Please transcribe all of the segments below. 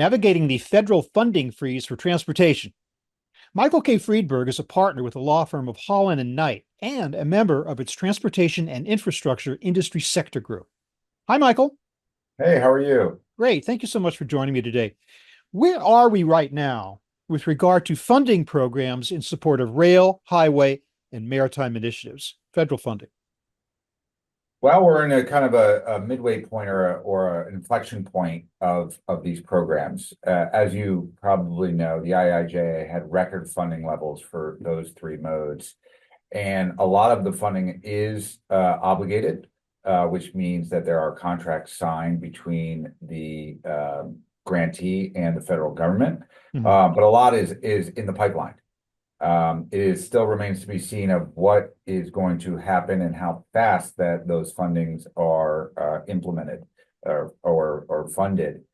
navigating the federal funding freeze for transportation. Michael K. Friedberg is a partner with the law firm of Holland Knight and a member of its Transportation and Infrastructure Industry Sector Group. Hi, Michael. Hey, how are you? Great. Thank you so much for joining me today. Where are we right now with regard to funding programs in support of rail, highway, and maritime initiatives, federal funding? Well, we're in a kind of a midway point or an inflection point of these programs. As you probably know, the IIJA had record funding levels for those three modes, and a lot of the funding is obligated, which means that there are contracts signed between the grantee and the federal government. Mhm. But a lot is in the pipeline. It still remains to be seen of what is going to happen and how fast that those fundings are implemented or funded.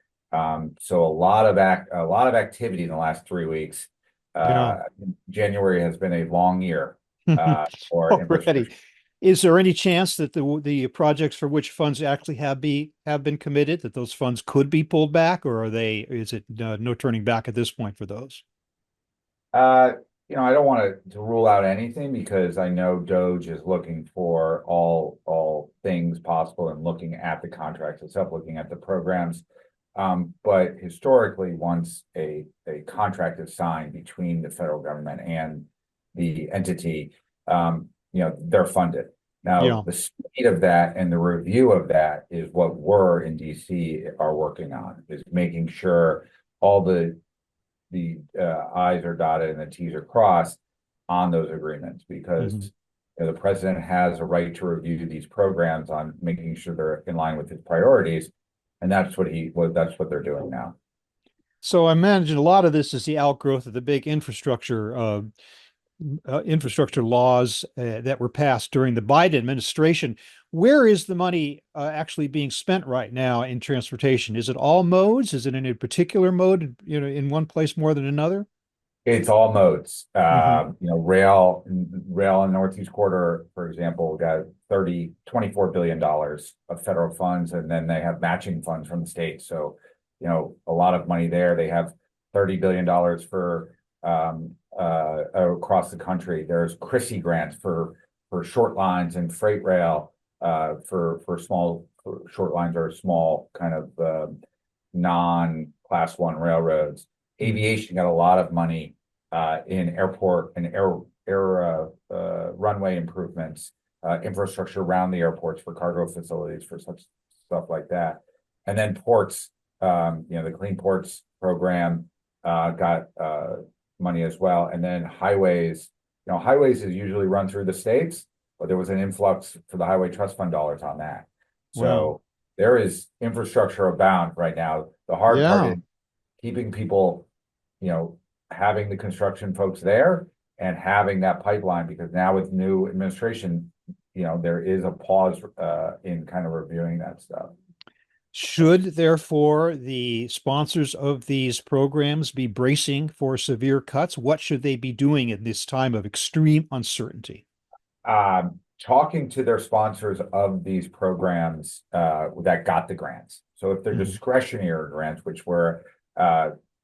So a lot of activity in the last 3 weeks. Yeah. Uh, January has been a long year for Already. infrastructure. Is there any chance that the projects for which funds actually have been committed, that those funds could be pulled back, or is it no turning back at this point for those? Uh, I don't want to rule out anything because I know Doge is looking for all things possible and looking at the contracts itself, looking at the programs. But historically, once a contract is signed between the federal government and the entity, they're funded. Now, Yeah. the speed of that and the review of that is what we're in DC are working on, is making sure all the I's are dotted and the T's are crossed on those agreements Mhm. because the president has a right to review these programs on making sure they're in line with his priorities, and that's what they're doing now. So I imagine a lot of this is the outgrowth of the big infrastructure laws that were passed during the Biden administration. Where is the money actually being spent right now in transportation? Is it all modes? Is it in a particular mode, in one place more than another? It's all modes. Hmm. Rail in Northeast Corridor, for example, got $24 billion of federal funds, and then they have matching funds from the state. So, a lot of money there. They have $30 billion for across the country. There's Chrissy grants for short lines and freight rail for small for short lines or small kind of non-class one railroads. Hmm. Aviation got a lot of money in airport and air runway improvements, infrastructure around the airports for cargo facilities for such stuff like that. And then ports, the Clean Ports program got money as well. And then highways, highways is usually run through the states, but there was an influx for the Highway Trust Fund dollars on that. Wow. So there is infrastructure abound right now. The hard part Yeah. is keeping people, you know, having the construction folks there and having that pipeline, because now with new administration, there is a pause in kind of reviewing that stuff. Should, therefore, the sponsors of these programs be bracing for severe cuts? What should they be doing in this time of extreme uncertainty? Talking to their sponsors of these programs that got the grants. So if they're Mhm. discretionary grants, which were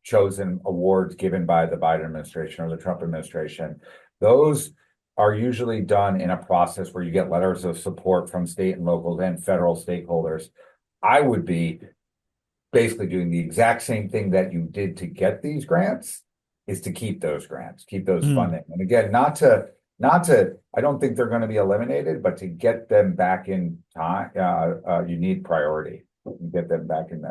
chosen awards given by the Biden administration or the Trump administration, those are usually done in a process where you get letters of support from state and local and federal stakeholders. I would be basically doing the exact same thing that you did to get these grants, is to keep those grants, keep those Mm. funding. And again, not to, I don't think they're going to be eliminated, but to get them back in time, you need priority. Get them back in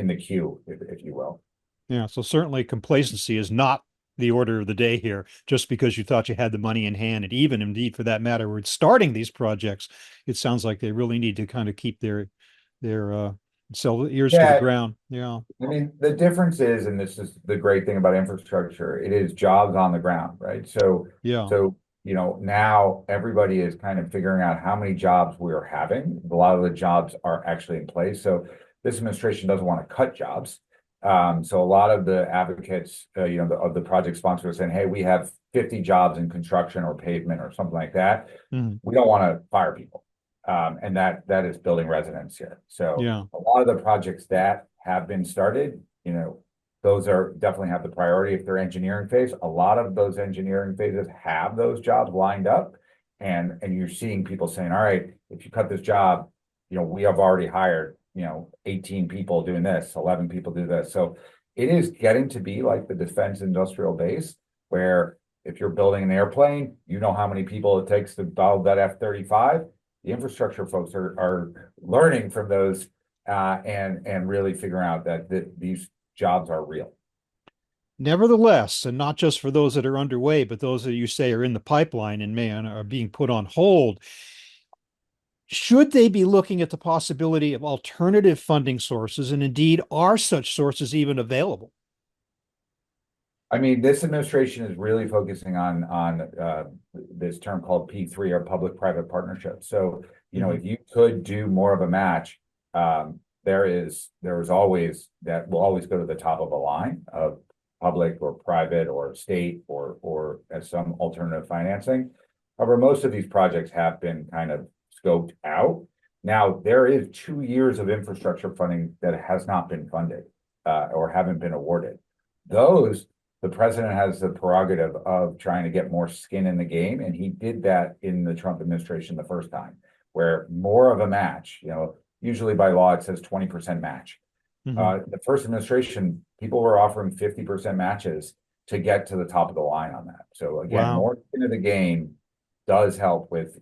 the queue, if you will. Yeah, so certainly complacency is not the order of the day here, just because you thought you had the money in hand. And even indeed, for that matter, we're starting these projects, it sounds like they really need to kind of keep their sell ears to the Yeah, ground. Yeah. I mean, the difference is, and this is the great thing about infrastructure, it is jobs on the ground, right? So, Yeah. so, now everybody is kind of figuring out how many jobs we are having. A lot of the jobs are actually in place. So this administration doesn't want to cut jobs. So a lot of the advocates, of the project sponsors are saying, hey, we have 50 jobs in construction or pavement or something like that. Mhm. We don't want to fire people. And that is building residents here. So Yeah. a lot of the projects that have been started you know, those are definitely have the priority if they're engineering phase. A lot of those engineering phases have those jobs lined up. And you're seeing people saying, all right, if you cut this job, we have already hired, 18 people doing this, 11 people do this. So it is getting to be like the defense industrial base, where if you're building an airplane, you know how many people it takes to build that F-35. The infrastructure folks are learning from those and really figuring out that these jobs are real. Nevertheless, and not just for those that are underway, but those that you say are in the pipeline and are being put on hold, should they be looking at the possibility of alternative funding sources? And indeed, are such sources even available? I mean, this administration is really focusing on this term called P3, or public-private partnership. So, if you could do more of a match, there is always that will always go to the top of a line of public or private or state or as some alternative financing. However, most of these projects have been kind of scoped out. Now, there is 2 years of infrastructure funding that has not been funded or haven't been awarded. Those, the president has the prerogative of trying to get more skin in the game, and he did that in the Trump administration the first time, where more of a match, usually by law it says 20% match. The first administration, people were offering 50% matches to get to the top of the line on that. So again, Wow. more skin in the game does help with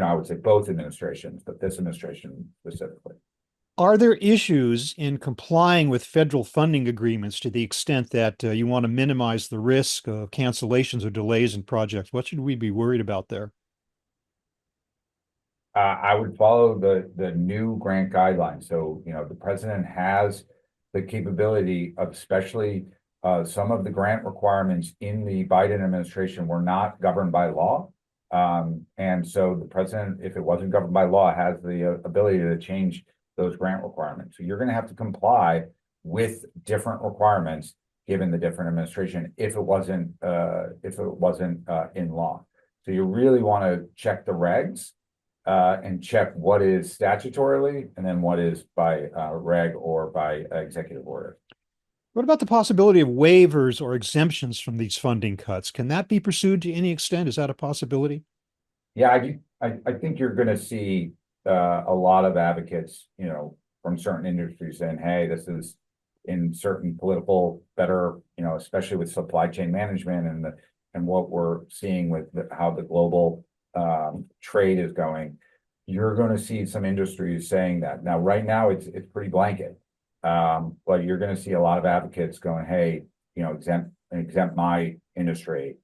I would say both administrations, but this administration specifically. Are there issues in complying with federal funding agreements to the extent that you want to minimize the risk of cancellations or delays in projects? What should we be worried about there? I would follow the new grant guidelines. So, the president has the capability of, especially some of the grant requirements in the Biden administration were not governed by law. And so the president, if it wasn't governed by law, has the ability to change those grant requirements. So you're going to have to comply with different requirements given the different administration if it wasn't in law. So you really want to check the regs and check what is statutorily and then what is by reg or by executive order. What about the possibility of waivers or exemptions from these funding cuts? Can that be pursued to any extent? Is that a possibility? Yeah, I think you're going to see a lot of advocates, from certain industries saying, hey, this is in certain political better, especially with supply chain management and what we're seeing with how the global trade is going. You're going to see some industries saying that. Now, right now, it's pretty blanket. But you're going to see a lot of advocates going, hey, exempt my industry.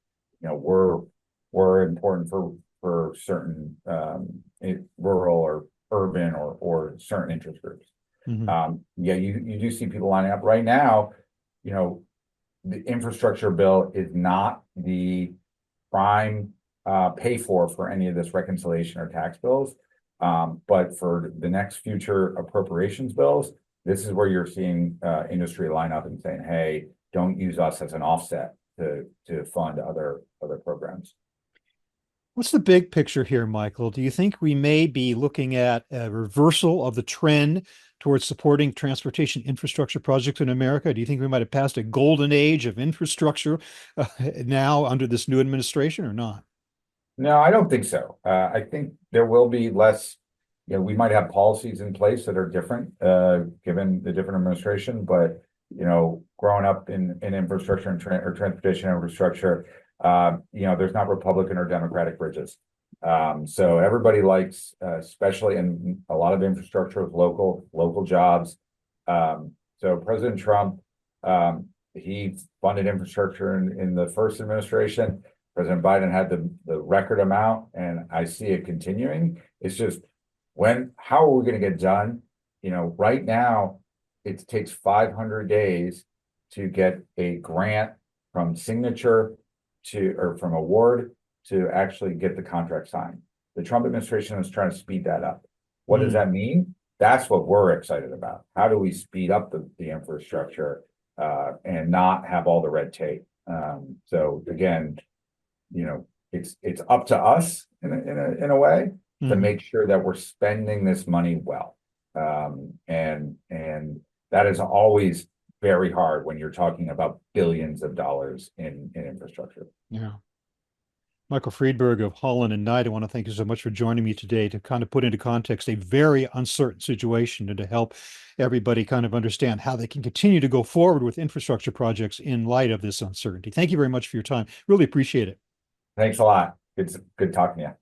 We're important for certain rural or urban or certain interest groups. Yeah, you do see people lining up right now. The infrastructure bill is not the prime pay for any of this reconciliation or tax bills. But for the next future appropriations bills, this is where you're seeing industry line up and saying, hey, don't use us as an offset to fund other programs. What's the big picture here, Michael? Do you think we may be looking at a reversal of the trend towards supporting transportation infrastructure projects in America? Do you think we might have passed a golden age of infrastructure now under this new administration or not? No, I don't think so. I think there will be less, we might have policies in place that are different, given the different administration, but, growing up in infrastructure and or transportation infrastructure, there's not Republican or Democratic bridges. So everybody likes, especially in a lot of infrastructure with local jobs. So President Trump, he funded infrastructure in the first administration. President Biden had the record amount, and I see it continuing. It's just how are we going to get done? Right now, it takes 500 days to get a grant from signature or from award to actually get the contract signed. The Trump administration is trying to speed that up. What does that mean? That's what we're excited about. How do we speed up the infrastructure and not have all the red tape? So again, it's up to us in a way to make sure that we're spending this money well. And That is always very hard when you're talking about billions of dollars in infrastructure. Yeah. Michael Friedberg of Holland and Knight, I want to thank you so much for joining me today to kind of put into context a very uncertain situation and to help everybody kind of understand how they can continue to go forward with infrastructure projects in light of this uncertainty. Thank you very much for your time. Really appreciate it. Thanks a lot. Good talking to you.